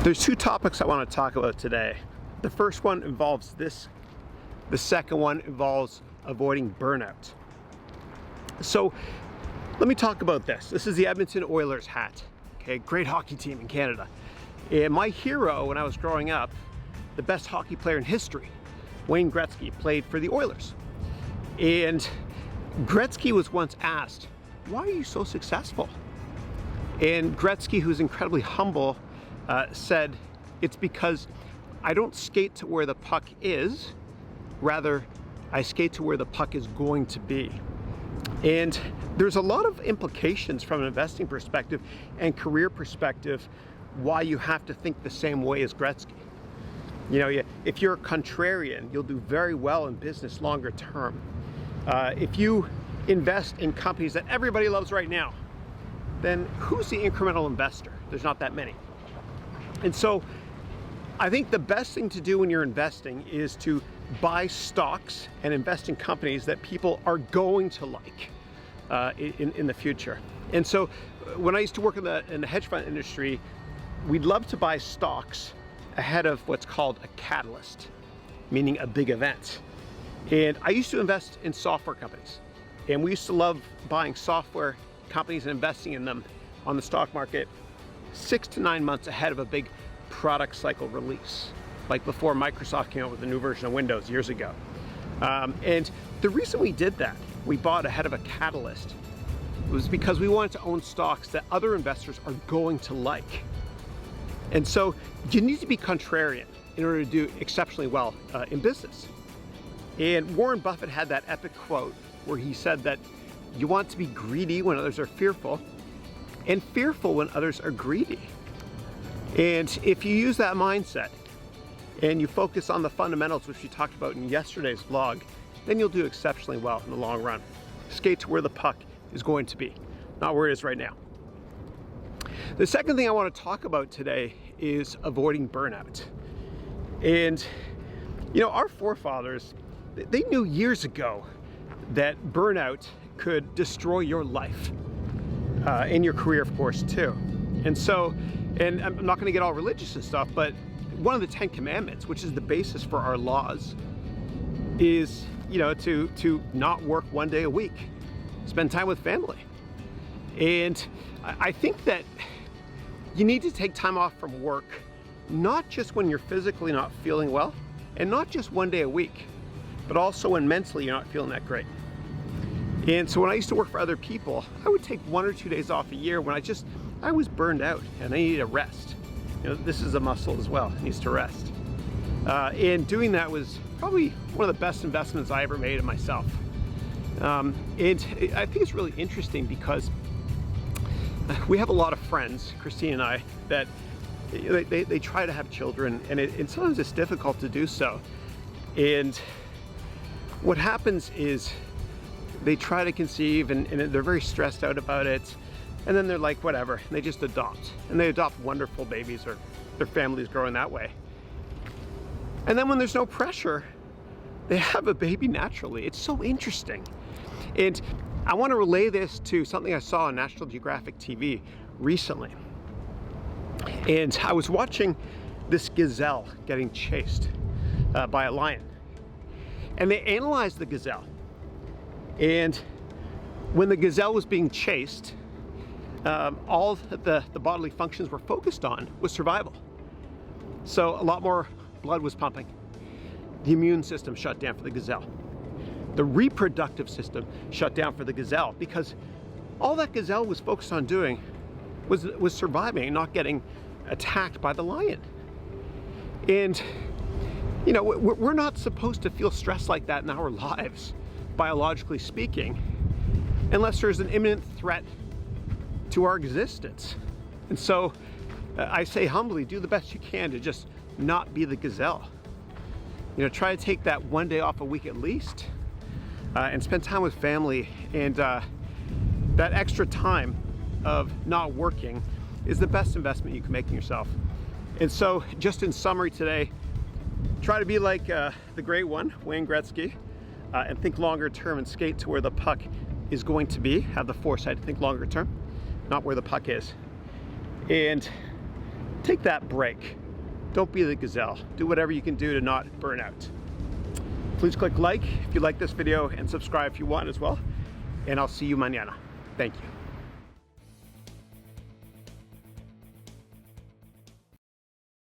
There's two topics I want to talk about today. The first one involves this. The second one involves avoiding burnout. So let me talk about this. This is the Edmonton Oilers hat. Okay, great hockey team in Canada. And my hero when I was growing up, the best hockey player in history, Wayne Gretzky, played for the Oilers. And Gretzky was once asked, "Why are you so successful?" And Gretzky, who's incredibly humble, said, "It's because I don't skate to where the puck is, rather I skate to where the puck is going to be." And there's a lot of implications from an investing perspective and career perspective why you have to think the same way as Gretzky. You know, if you're a contrarian, you'll do very well in business longer term. If you invest in companies that everybody loves right now, then who's the incremental investor? There's not that many. And so I think the best thing to do when you're investing is to buy stocks and invest in companies that people are going to like in the future. And so when I used to work in the hedge fund industry, we'd love to buy stocks ahead of what's called a catalyst, meaning a big event. And I used to invest in software companies. And we used to love buying software companies and investing in them on the stock market 6 to 9 months ahead of a big product cycle release, like before Microsoft came out with a new version of Windows years ago. And the reason we did that, we bought ahead of a catalyst, was because we wanted to own stocks that other investors are going to like. And so you need to be contrarian in order to do exceptionally well in business. And Warren Buffett had that epic quote where he said that you want to be greedy when others are fearful, and fearful when others are greedy. And if you use that mindset and you focus on the fundamentals, which we talked about in yesterday's vlog, then you'll do exceptionally well in the long run. Skate to where the puck is going to be, not where it is right now. The second thing I want to talk about today is avoiding burnout. And you know, our forefathers, they knew years ago that burnout could destroy your life and your career, of course, too. And so, and I'm not going to get all religious and stuff, but one of the 10 commandments, which is the basis for our laws, is, you know, to not work one day a week, spend time with family. And I think that you need to take time off from work, not just when you're physically not feeling well, and not just one day a week, but also when mentally you're not feeling that great. And so when I used to work for other people, I would take 1 or 2 days off a year when I was burned out and I needed a rest. You know, this is a muscle as well, it needs to rest. And doing that was probably one of the best investments I ever made in myself. And I think it's really interesting because we have a lot of friends, Christine and I, that they try to have children, and sometimes it's difficult to do so. And what happens is they try to conceive and they're very stressed out about it, and then they're like, whatever, and they just adopt, and they adopt wonderful babies, or their family's growing that way. And then when there's no pressure, they have a baby naturally. It's so interesting. And I want to relay this to something I saw on National Geographic TV recently. And I was watching this gazelle getting chased by a lion. And they analyzed the gazelle. And when the gazelle was being chased, all the bodily functions were focused on was survival. So a lot more blood was pumping. The immune system shut down for the gazelle. The reproductive system shut down for the gazelle, because all that gazelle was focused on doing was surviving and not getting attacked by the lion. And you know, we're not supposed to feel stress like that in our lives, biologically speaking, unless there's an imminent threat to our existence. And so I say humbly, do the best you can to just not be the gazelle. You know, try to take that 1 day off a week at least, and spend time with family. And that extra time of not working is the best investment you can make in yourself. And so just in summary today, try to be like the great one, Wayne Gretzky, and think longer term and skate to where the puck is going to be. Have the foresight to think longer term, not where the puck is. And take that break. Don't be the gazelle. Do whatever you can do to not burn out. Please click like if you like this video and subscribe if you want as well. And I'll see you mañana. Thank you.